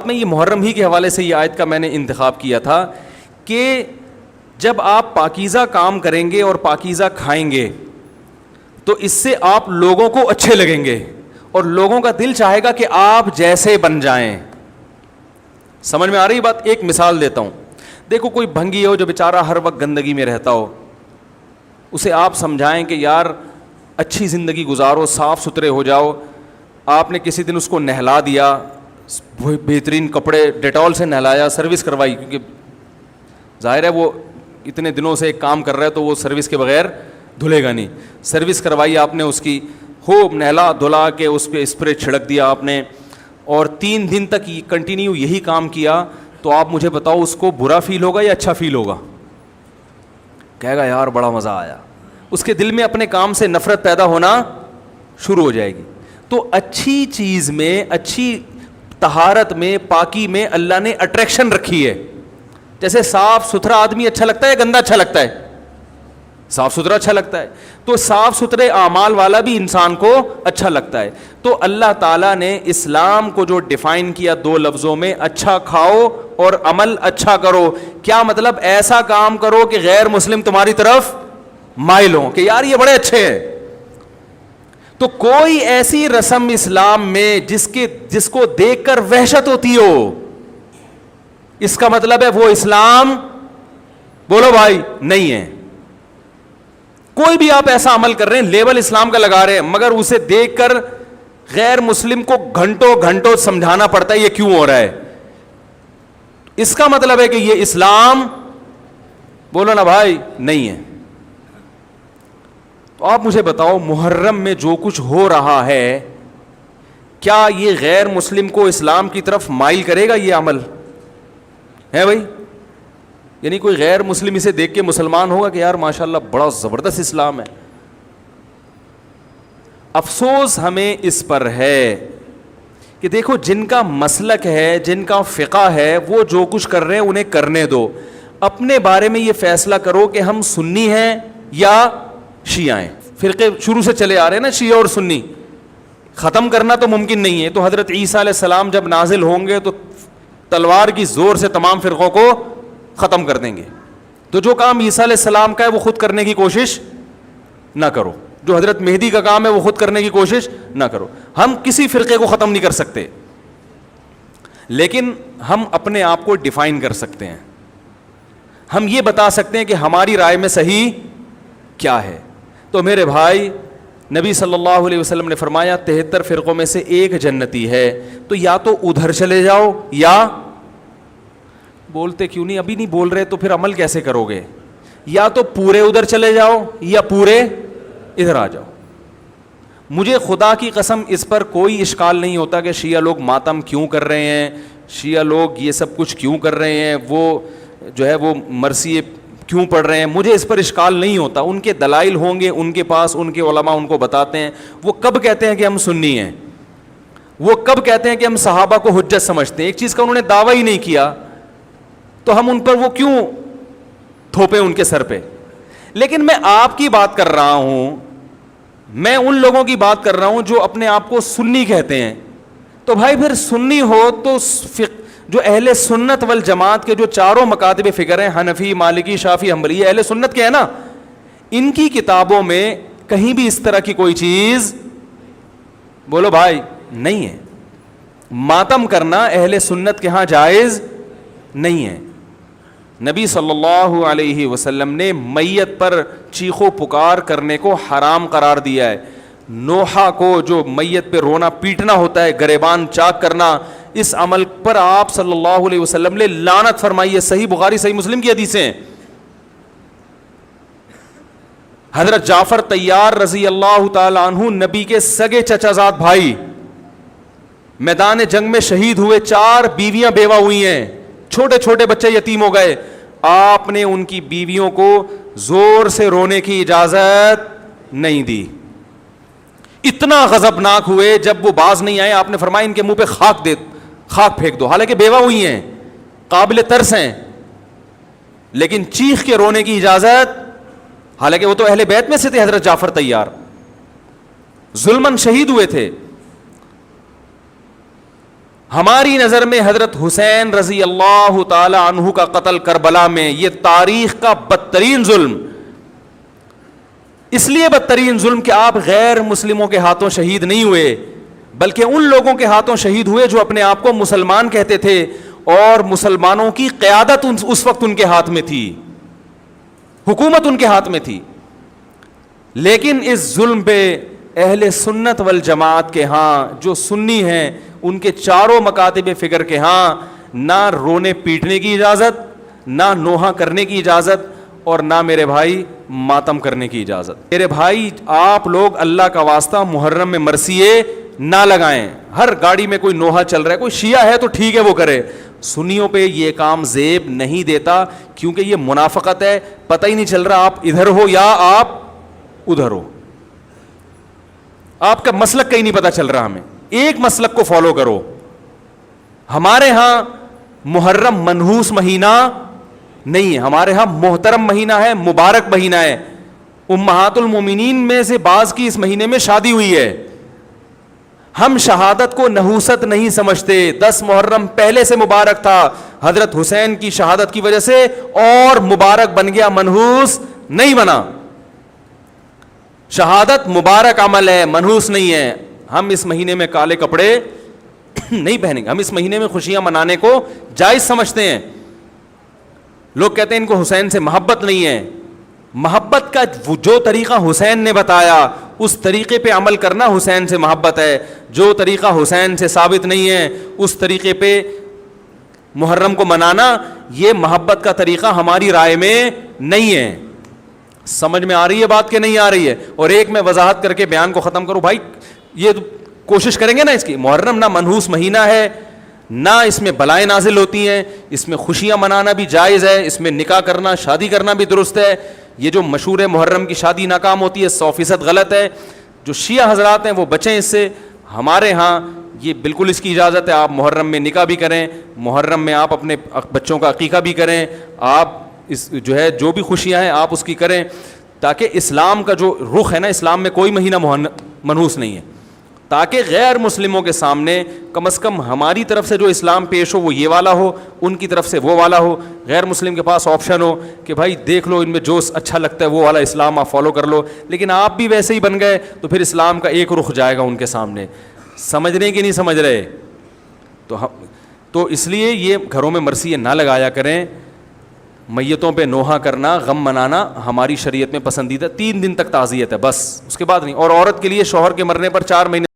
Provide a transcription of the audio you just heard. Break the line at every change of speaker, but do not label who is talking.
میں یہ محرم ہی کے حوالے سے یہ آیت کا میں نے انتخاب کیا تھا کہ جب آپ پاکیزہ کام کریں گے اور پاکیزہ کھائیں گے تو اس سے آپ لوگوں کو اچھے لگیں گے اور لوگوں کا دل چاہے گا کہ آپ جیسے بن جائیں. سمجھ میں آ رہی بات؟ ایک مثال دیتا ہوں. دیکھو کوئی بھنگی ہو جو بیچارہ ہر وقت گندگی میں رہتا ہو, اسے آپ سمجھائیں کہ یار اچھی زندگی گزارو, صاف ستھرے ہو جاؤ. آپ نے کسی دن اس کو نہلا دیا, بہترین کپڑے ڈیٹول سے نہلایا, سروس کروائی, کیونکہ ظاہر ہے وہ اتنے دنوں سے ایک کام کر رہا ہے تو وہ سروس کے بغیر دھلے گا نہیں. سروس کروائی آپ نے اس کی, خوب نہلا دھلا کے اس پہ اسپرے چھڑک دیا آپ نے, اور 3 دن تک کنٹینیو یہی کام کیا, تو آپ مجھے بتاؤ اس کو برا فیل ہوگا یا اچھا فیل ہوگا؟ کہے گا یار بڑا مزہ آیا. اس کے دل میں اپنے کام سے نفرت پیدا ہونا شروع ہو جائے گی. تو اچھی چیز میں, اچھی طہارت میں, پاکی میں اللہ نے اٹریکشن رکھی ہے. جیسے صاف ستھرا آدمی اچھا لگتا ہے, گندا اچھا لگتا ہے؟ صاف ستھرا اچھا لگتا ہے. تو صاف ستھرے اعمال والا بھی انسان کو اچھا لگتا ہے. تو اللہ تعالیٰ نے اسلام کو جو ڈیفائن کیا 2 لفظوں میں, اچھا کھاؤ اور عمل اچھا کرو. کیا مطلب؟ ایسا کام کرو کہ غیر مسلم تمہاری طرف مائل ہوں کہ یار یہ بڑے اچھے ہیں. تو کوئی ایسی رسم اسلام میں جس کو دیکھ کر وحشت ہوتی ہو, اس کا مطلب ہے وہ اسلام, بولو بھائی, نہیں ہے. کوئی بھی آپ ایسا عمل کر رہے ہیں, لیبل اسلام کا لگا رہے ہیں, مگر اسے دیکھ کر غیر مسلم کو گھنٹوں گھنٹوں سمجھانا پڑتا ہے یہ کیوں ہو رہا ہے, اس کا مطلب ہے کہ یہ اسلام, بولو نا بھائی, نہیں ہے. تو آپ مجھے بتاؤ محرم میں جو کچھ ہو رہا ہے, کیا یہ غیر مسلم کو اسلام کی طرف مائل کرے گا؟ یہ عمل ہے بھائی؟ یعنی کوئی غیر مسلم اسے دیکھ کے مسلمان ہوگا کہ یار ماشاءاللہ بڑا زبردست اسلام ہے؟ افسوس ہمیں اس پر ہے کہ دیکھو جن کا مسلک ہے, جن کا فقہ ہے, وہ جو کچھ کر رہے ہیں انہیں کرنے دو. اپنے بارے میں یہ فیصلہ کرو کہ ہم سنی ہیں یا شیعہ ہیں. فرقے شروع سے چلے آ رہے ہیں نا, شیعہ اور سنی, ختم کرنا تو ممکن نہیں ہے. تو حضرت عیسیٰ علیہ السلام جب نازل ہوں گے تو تلوار کی زور سے تمام فرقوں کو ختم کر دیں گے. تو جو کام عیسیٰ علیہ السلام کا ہے وہ خود کرنے کی کوشش نہ کرو, جو حضرت مہدی کا کام ہے وہ خود کرنے کی کوشش نہ کرو. ہم کسی فرقے کو ختم نہیں کر سکتے, لیکن ہم اپنے آپ کو ڈیفائن کر سکتے ہیں. ہم یہ بتا سکتے ہیں کہ ہماری رائے میں صحیح کیا ہے. تو میرے بھائی, نبی صلی اللہ علیہ وسلم نے فرمایا 73 فرقوں میں سے ایک جنتی ہے. تو یا تو ادھر چلے جاؤ, یا بولتے کیوں نہیں, ابھی نہیں بول رہے تو پھر عمل کیسے کرو گے, یا تو پورے ادھر چلے جاؤ یا پورے ادھر آ جاؤ. مجھے خدا کی قسم اس پر کوئی اشکال نہیں ہوتا کہ شیعہ لوگ ماتم کیوں کر رہے ہیں, شیعہ لوگ یہ سب کچھ کیوں کر رہے ہیں, وہ جو ہے وہ مرثیے کیوں پڑھ رہے ہیں. مجھے اس پر اشکال نہیں ہوتا. ان کے دلائل ہوں گے ان کے پاس, ان کے علماء ان کو بتاتے ہیں. وہ کب کہتے ہیں کہ ہم سنی ہیں, وہ کب کہتے ہیں کہ ہم صحابہ کو حجت سمجھتے ہیں. ایک چیز کا انہوں نے دعویٰ ہی نہیں کیا تو ہم ان پر وہ کیوں تھوپیں ان کے سر پہ. لیکن میں آپ کی بات کر رہا ہوں, میں ان لوگوں کی بات کر رہا ہوں جو اپنے آپ کو سنی کہتے ہیں. تو بھائی پھر سنی ہو تو جو اہل سنت والجماعت کے جو چاروں مکاتب فکر ہیں, حنفی, مالکی, شافعی, حنبلی, اہل سنت کے ہیں نا, ان کی کتابوں میں کہیں بھی اس طرح کی کوئی چیز, بولو بھائی, نہیں ہے. ماتم کرنا اہل سنت کے ہاں جائز نہیں ہے. نبی صلی اللہ علیہ وسلم نے میت پر چیخو پکار کرنے کو حرام قرار دیا ہے. نوحہ کو جو میت پہ رونا پیٹنا ہوتا ہے, گریبان چاک کرنا, اس عمل پر آپ صلی اللہ علیہ وسلم نے لعنت فرمائی ہے. صحیح بخاری صحیح مسلم کی حدیثیں ہیں. حضرت جعفر طیار رضی اللہ تعالی عنہ نبی کے سگے چچا زاد بھائی میدان جنگ میں شہید ہوئے. 4 بیویاں بیوہ ہوئی ہیں, چھوٹے چھوٹے بچے یتیم ہو گئے. آپ نے ان کی بیویوں کو زور سے رونے کی اجازت نہیں دی. اتنا غضبناک ہوئے, جب وہ باز نہیں آئے آپ نے فرمایا ان کے منہ پہ خاک پھینک دو. حالانکہ بیوہ ہوئی ہیں, قابل ترس ہیں, لیکن چیخ کے رونے کی اجازت, حالانکہ وہ تو اہل بیت میں سے تھے. حضرت جعفر طیار ظلماً شہید ہوئے تھے. ہماری نظر میں حضرت حسین رضی اللہ تعالی عنہ کا قتل کربلا میں یہ تاریخ کا بدترین ظلم، اس لیے بدترین ظلم کہ آپ غیر مسلموں کے ہاتھوں شہید نہیں ہوئے، بلکہ ان لوگوں کے ہاتھوں شہید ہوئے جو اپنے آپ کو مسلمان کہتے تھے، اور مسلمانوں کی قیادت اس وقت ان کے ہاتھ میں تھی، حکومت ان کے ہاتھ میں تھی۔ لیکن اس ظلم پہ اہل سنت والجماعت کے ہاں جو سنی ہیں، ان کے چاروں مکاتب فکر کے ہاں نہ رونے پیٹنے کی اجازت، نہ نوحہ کرنے کی اجازت، اور نہ میرے بھائی ماتم کرنے کی اجازت۔ میرے بھائی آپ لوگ اللہ کا واسطہ محرم میں مرثیے نہ لگائیں۔ ہر گاڑی میں کوئی نوحہ چل رہا ہے، کوئی شیعہ ہے تو ٹھیک ہے وہ کرے، سنیوں پہ یہ کام زیب نہیں دیتا، کیونکہ یہ منافقت ہے، پتہ ہی نہیں چل رہا آپ ادھر ہو یا آپ ادھر ہو، آپ کا مسلک کہیں نہیں پتہ چل رہا، ہمیں ایک مسلک کو فالو کرو۔ ہمارے ہاں محرم منحوس مہینہ نہیں ہے، ہمارے ہاں محترم مہینہ ہے، مبارک مہینہ ہے۔ امہات المومنین میں سے بعض کی اس مہینے میں شادی ہوئی ہے۔ ہم شہادت کو نحوست نہیں سمجھتے، 10 محرم پہلے سے مبارک تھا، حضرت حسین کی شہادت کی وجہ سے اور مبارک بن گیا، منحوس نہیں بنا۔ شہادت مبارک عمل ہے، منحوس نہیں ہے۔ ہم اس مہینے میں کالے کپڑے نہیں پہنیں گے، ہم اس مہینے میں خوشیاں منانے کو جائز سمجھتے ہیں۔ لوگ کہتے ہیں ان کو حسین سے محبت نہیں ہے، محبت کا جو طریقہ حسین نے بتایا اس طریقے پہ عمل کرنا حسین سے محبت ہے، جو طریقہ حسین سے ثابت نہیں ہے اس طریقے پہ محرم کو منانا یہ محبت کا طریقہ ہماری رائے میں نہیں ہے۔ سمجھ میں آ رہی ہے بات کہ نہیں آ رہی ہے؟ اور ایک میں وضاحت کر کے بیان کو ختم کروں، بھائی یہ کوشش کریں گے نا اس کی، محرم نہ منحوس مہینہ ہے، نہ اس میں بلائیں نازل ہوتی ہیں، اس میں خوشیاں منانا بھی جائز ہے، اس میں نکاح کرنا شادی کرنا بھی درست ہے۔ یہ جو مشہور ہے محرم کی شادی ناکام ہوتی ہے 100% غلط ہے، جو شیعہ حضرات ہیں وہ بچیں اس سے۔ ہمارے ہاں یہ بالکل اس کی اجازت ہے، آپ محرم میں نکاح بھی کریں، محرم میں آپ اپنے بچوں کا عقیقہ بھی کریں، آپ اس جو ہے جو بھی خوشیاں ہیں آپ اس کی کریں، تاکہ اسلام کا جو رخ ہے نا، اسلام میں کوئی مہینہ منحوس نہیں ہے، تاکہ غیر مسلموں کے سامنے کم از کم ہماری طرف سے جو اسلام پیش ہو وہ یہ والا ہو، ان کی طرف سے وہ والا ہو، غیر مسلم کے پاس آپشن ہو کہ بھائی دیکھ لو ان میں جو اچھا لگتا ہے وہ والا اسلام آپ فالو کر لو، لیکن آپ بھی ویسے ہی بن گئے تو پھر اسلام کا ایک رخ جائے گا ان کے سامنے۔ سمجھ رہے کہ نہیں سمجھ رہے؟ تو اس لیے یہ گھروں میں مرثیے نہ لگایا کریں۔ میتوں پہ نوحہ کرنا، غم منانا ہماری شریعت میں پسندیدہ، 3 دن تک تعزیت ہے بس، اس کے بعد نہیں۔ اور عورت کے لیے شوہر کے مرنے پر 4 مہینے